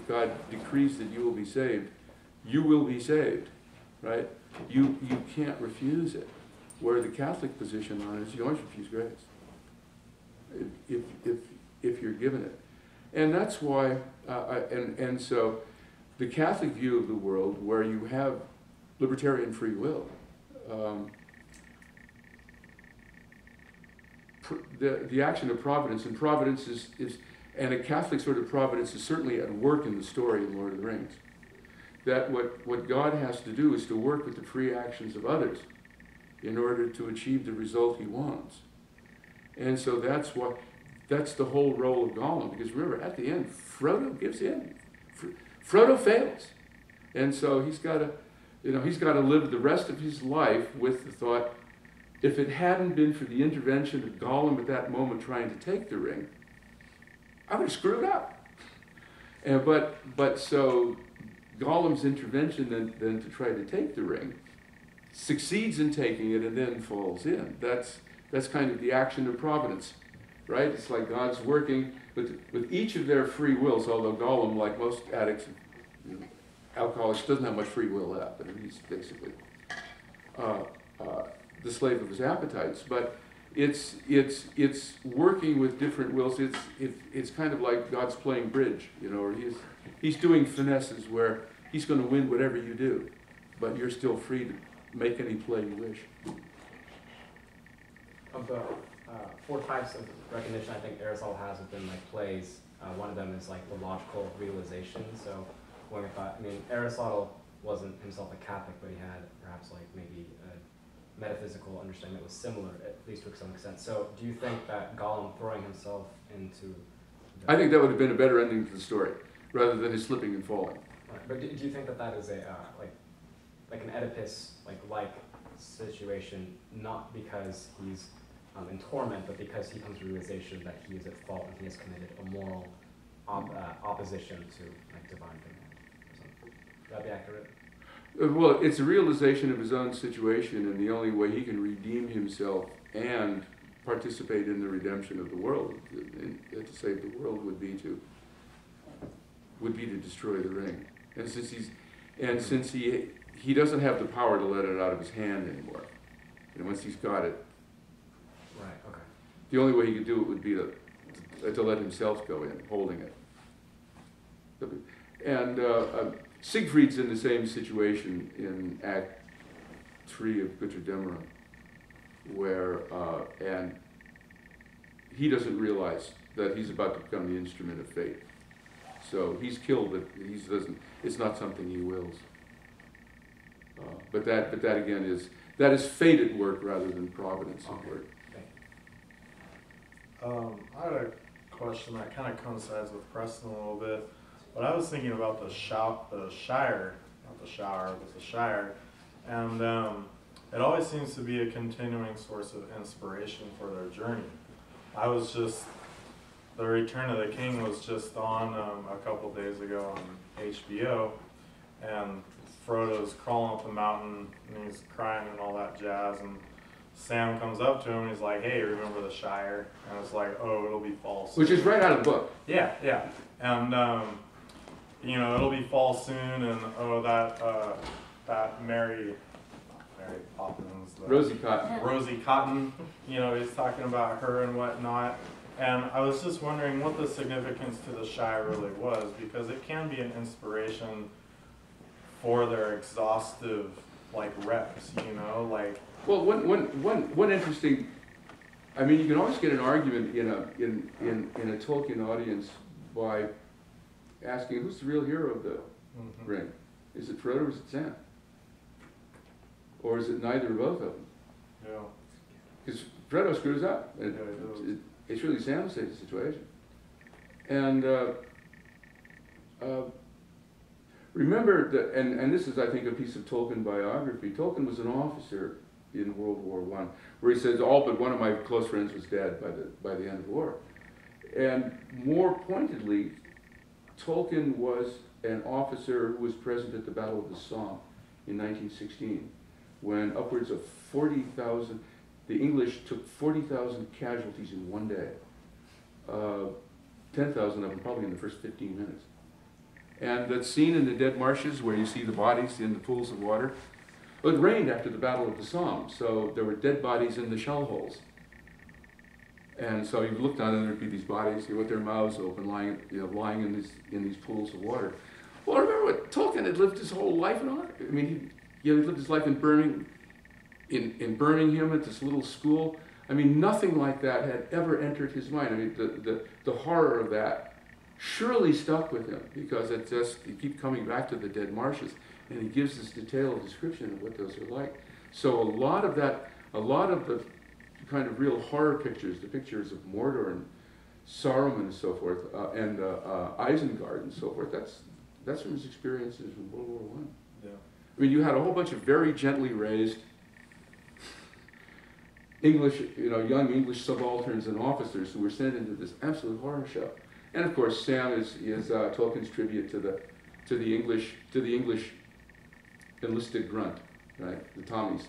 God decrees that you will be saved, you will be saved, right? You can't refuse it. Where the Catholic position on it is you always refuse grace if you're given it. And that's why, and so the Catholic view of the world, where you have libertarian free will, the action of providence, and providence is, and a Catholic sort of providence is certainly at work in the story in Lord of the Rings. That what God has to do is to work with the free actions of others in order to achieve the result he wants. And so that's the whole role of Gollum, because remember, at the end, Frodo gives in. Frodo fails. And so he's got to live the rest of his life with the thought, if it hadn't been for the intervention of Gollum at that moment trying to take the ring, I would have screwed up. And but so Gollum's intervention then to try to take the ring succeeds in taking it and then falls in. That's kind of the action of providence, right? It's like God's working with each of their free wills, although Gollum, like most addicts, alcoholics, doesn't have much free will left. I mean, he's basically the slave of his appetites. But it's working with different wills. It's kind of like God's playing bridge, or he's doing finesses where he's going to win whatever you do, but you're still free to make any play you wish. Of the 4 types of recognition I think Aristotle has within plays, one of them is the logical realization. So when Aristotle wasn't himself a Catholic, but he had perhaps maybe a metaphysical understanding that was similar, at least to some extent. So do you think that Gollum throwing himself into... I think that would have been a better ending to the story, rather than his slipping and falling. Right. But do you think that is a like an Oedipus-like situation, not because he's in torment, but because he comes to the realization that he is at fault and he has committed a moral opposition to divine command? Would that be accurate? Well, it's a realization of his own situation, and the only way he can redeem himself and participate in the redemption of the world, to save the world, would be to destroy the ring. And since he doesn't have the power to let it out of his hand anymore, once he's got it, right? Okay. The only way he could do it would be to let himself go in, holding it. And Siegfried's in the same situation in Act 3 of Götterdämmerung, where and he doesn't realize that he's about to become the instrument of fate. So he's killed, but it's not something he wills. But that again is fate at work rather than providence at work. I had a question that kind of coincides with Preston a little bit, but I was thinking about the Shire, not the shower, but the Shire, and it always seems to be a continuing source of inspiration for their journey. The Return of the King was just on a couple days ago on HBO, and Frodo's crawling up the mountain, and he's crying and all that jazz, and Sam comes up to him and he's like, hey, remember the Shire? And it's like, oh, it'll be fall soon. Which is right out of the book. Yeah. And, it'll be fall soon, and that Mary Poppins. Rosie Cotton. Rosie Cotton, he's talking about her and whatnot. And I was just wondering what the significance to the Shire really was, because it can be an inspiration for their exhaustive, reps, Well, one interesting, you can always get an argument in a Tolkien audience by asking who's the real hero of the ring. Is it Frodo or is it Sam? Or is it neither or both of them? Yeah. Because Frodo screws up. It's really Sam who saves the situation. And remember that, and this is, I think, a piece of Tolkien biography. Tolkien was an officer in World War I, where he says, all but one of my close friends was dead by the end of the war. And more pointedly, Tolkien was an officer who was present at the Battle of the Somme in 1916, when upwards of 40,000, the English took 40,000 casualties in one day. 10,000 of them probably in the first 15 minutes. And that scene in the dead marshes where you see the bodies in the pools of water. Well, it rained after the Battle of the Somme, so there were dead bodies in the shell holes. And so you looked down and there'd be these bodies with their mouths open, lying in these pools of water. Well, remember what Tolkien had lived his whole life in. I mean, he lived his life in Birmingham at this little school. I mean, nothing like that had ever entered his mind. I mean, the horror of that surely stuck with him, because you keep coming back to the dead marshes, and he gives this detailed description of what those are like. So a lot of the kind of real horror pictures, the pictures of Mordor and Saruman and so forth, and Isengard and so forth, that's from his experiences in World War I. Yeah. I mean, you had a whole bunch of very gently raised English, young English subalterns and officers who were sent into this absolute horror show. And of course, Sam is Tolkien's tribute to the English enlisted grunt, right? The Tommies,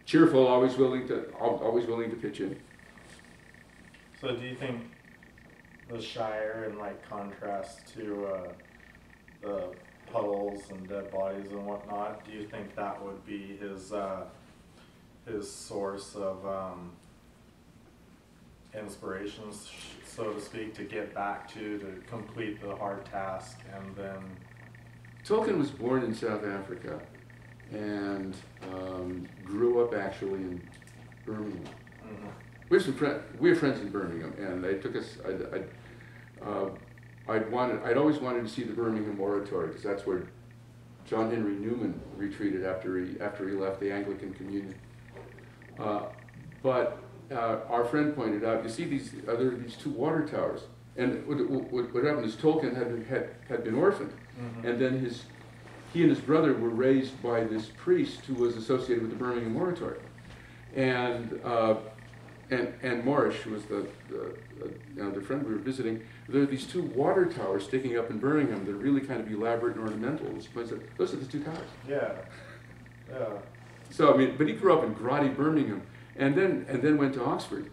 cheerful, always willing to pitch in. So do you think the Shire, in like contrast to the puddles and dead bodies and whatnot, do you think that would be his source of inspirations, so to speak, to get back to complete the hard task? And then Tolkien was born in South Africa and grew up actually in Birmingham. Mm-hmm. We have friends in Birmingham, and they took us. I'd always wanted to see the Birmingham Oratory, because that's where John Henry Newman retreated after he left the Anglican Communion. But our friend pointed out, you see there are these two water towers, and what happened is Tolkien had been orphaned, mm-hmm. and then he and his brother were raised by this priest who was associated with the Birmingham Oratory, and Morrish, who was the friend we were visiting. There are these two water towers sticking up in Birmingham that are really kind of elaborate and ornamental. Those are the two towers. Yeah, yeah. So I mean, but he grew up in grotty Birmingham, and then went to Oxford,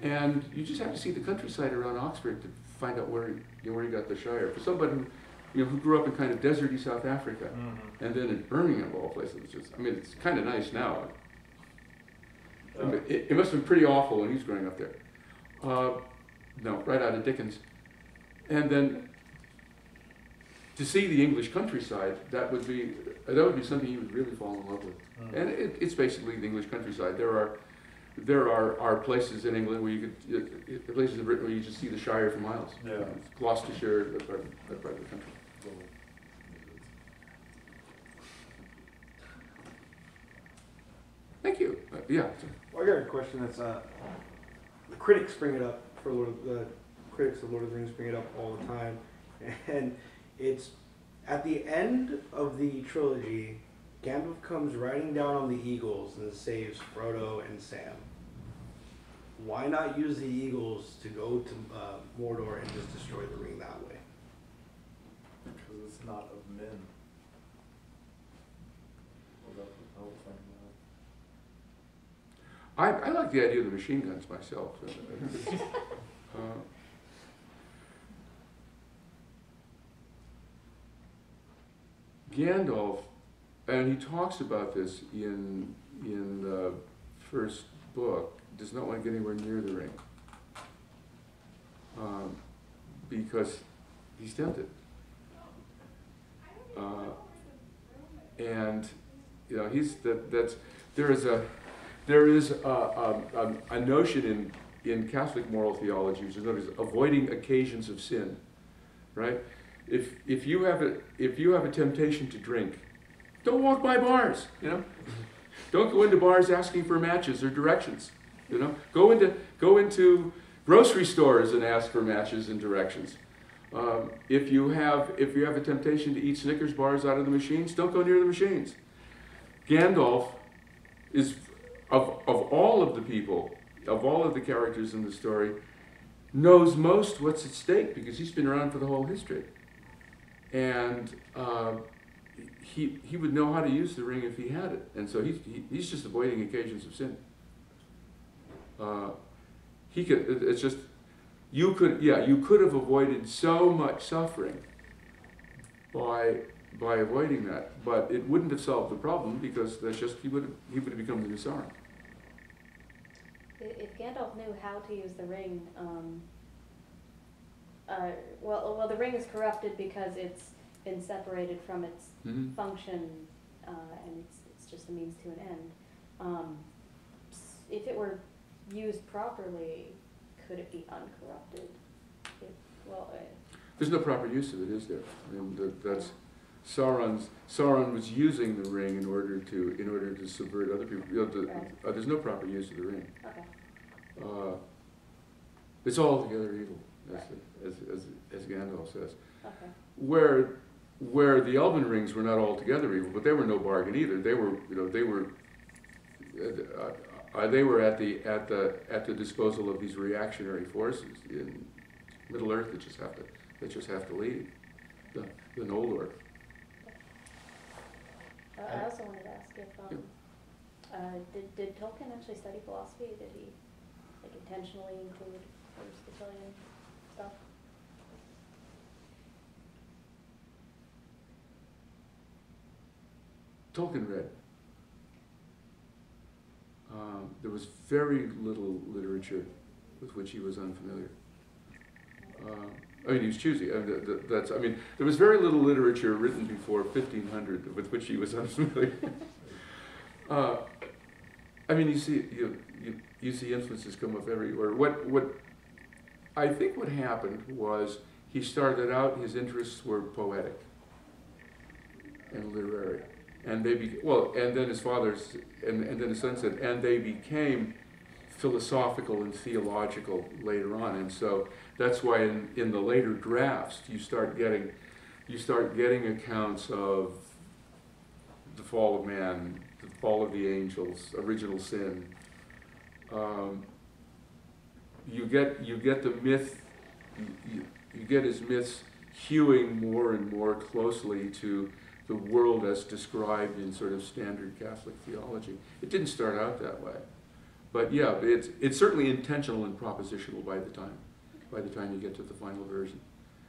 and you just have to see the countryside around Oxford to find out where he got the Shire. For somebody who grew up in kind of deserty South Africa, mm-hmm. and then in Birmingham, of all places, it's kind of nice now. It must have been pretty awful when he was growing up there. No, right out of Dickens. And then to see the English countryside, that would be something you would really fall in love with. Mm. And it's basically the English countryside. There are places in England where places in Britain where you just see the Shire for miles. Yeah. Gloucestershire, that part of the country. Thank you. Yeah. Well, I got a question that's the critics bring it up the critics of Lord of the Rings bring it up all the time, and it's at the end of the trilogy, Gandalf comes riding down on the eagles and saves Frodo and Sam. Why not use the eagles to go to Mordor and just destroy the ring that way? Because it's not of men. I like the idea of the machine guns myself. Gandalf, and he talks about this in the first book, does not want to get anywhere near the ring because he's tempted, and there is a notion in Catholic moral theology, which is known as avoiding occasions of sin, right? If you have a temptation to drink, don't walk by bars, Don't go into bars asking for matches or directions, Go into grocery stores and ask for matches and directions. If you have a temptation to eat Snickers bars out of the machines, don't go near the machines. Gandalf is of all of the people, of all of the characters in the story, knows most what's at stake because he's been around for the whole history. And he would know how to use the ring if he had it. And so he's just avoiding occasions of sin. He could, it's just, you could have avoided so much suffering by avoiding that, but it wouldn't have solved the problem because that's just he would have become the Nisara. If Gandalf knew how to use the ring, well, the ring is corrupted because it's been separated from its Mm-hmm. function, and it's just a means to an end. If it were used properly, could it be uncorrupted? There's no proper use of it, is there? I mean, that's Sauron was using the ring in order to subvert other people. Right. There's no proper use of the ring. Okay. It's altogether evil, as Gandalf says. Okay. Where the Elven rings were not altogether evil, but they were no bargain either. They were at the disposal of these reactionary forces in Middle Earth that just have to leave the Noldor. I also wanted to ask if did Tolkien actually study philosophy? Did he intentionally include Aristotelian stuff? Tolkien read. There was very little literature with which he was unfamiliar. He was choosy. There was very little literature written before 1500 with which he was unfamiliar. You see influences come up everywhere. What I think what happened was he started out, his interests were poetic and literary. And and then his father's, and then his son said, and they became philosophical and theological later on. And so that's why in the later drafts you start getting accounts of the fall of man, the fall of the angels, original sin. You get the myth. You get his myths hewing more and more closely to the world as described in sort of standard Catholic theology. It didn't start out that way, but yeah, it's certainly intentional and propositional by the time you get to the final version,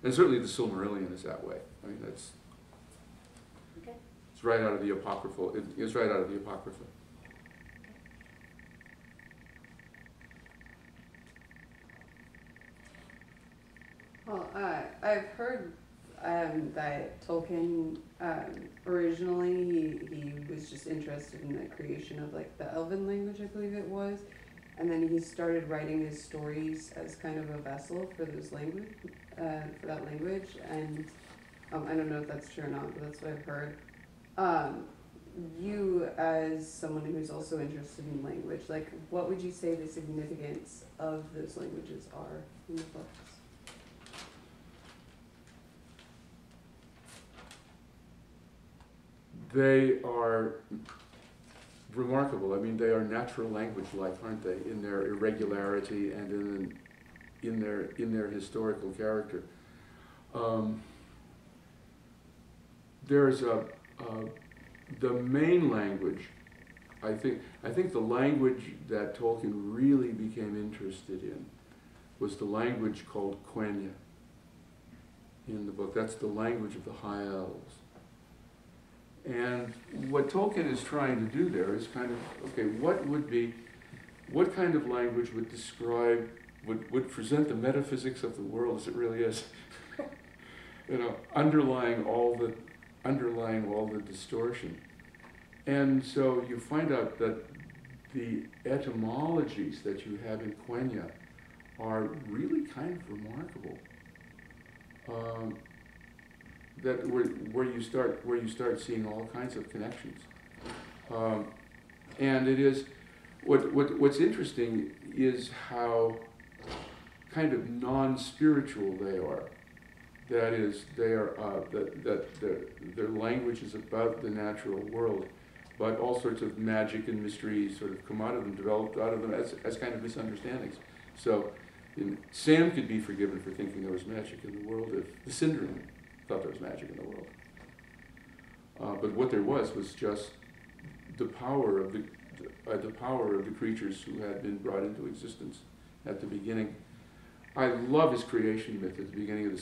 and certainly the Silmarillion is that way. I mean, it's right out of the Apocryphal. It's right out of the Apocrypha. Well, I've heard that Tolkien originally he was just interested in the creation of the Elven language, I believe it was, and then he started writing his stories as kind of a vessel for this language, for that language, and I don't know if that's true or not, but that's what I've heard. You, as someone who's also interested in language, what would you say the significance of those languages are in the books? They are remarkable. I mean, they are natural language-like, aren't they, in their irregularity and in their historical character. There's the main language. I think the language that Tolkien really became interested in was the language called Quenya in the book. That's the language of the High Elves. And what Tolkien is trying to do there is kind of, what kind of language would describe, would present the metaphysics of the world as it really is, underlying all the distortion. And so you find out that the etymologies that you have in Quenya are really kind of remarkable. That where you start seeing all kinds of connections, and it is what's interesting is how kind of non-spiritual they are. That is, they are their language is about the natural world, but all sorts of magic and mystery sort of come out of them, developed out of them as kind of misunderstandings. So, Sam could be forgiven for thinking there was magic in the world if the Sindarin thought there was magic in the world. But what there was just the power of the creatures who had been brought into existence at the beginning, I love his creation myth at the beginning of the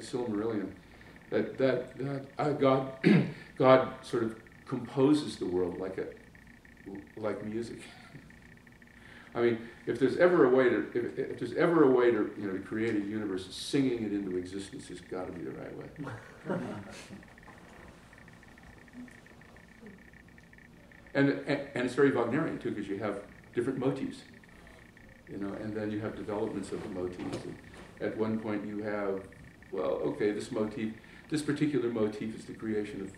Silmarillion. God God sort of composes the world like music. I mean, if there's ever a way to to create a universe, singing it into existence has got to be the right way. And it's very Wagnerian too, because you have different motifs, and then you have developments of the motifs. And at one point you have, this particular motif is the creation of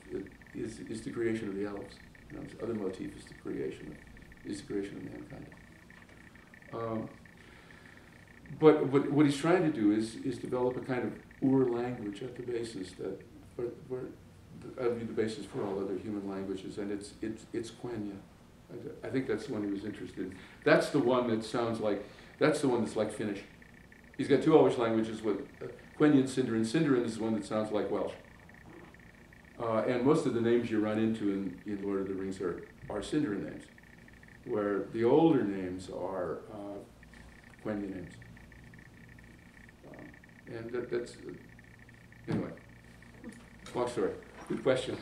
the elves. This other motif is the creation of mankind. But what he's trying to do is develop a kind of language at the basis that would be the basis for all other human languages, and it's Quenya. I think that's the one he was interested in. That's the one that's like Finnish. He's got two Welsh languages with Quenya and Sindarin. Sindarin is the one that sounds like Welsh. And most of the names you run into in Lord of the Rings are Sindarin names, where the older names are Quenya names. And that's anyway, long story. Good question.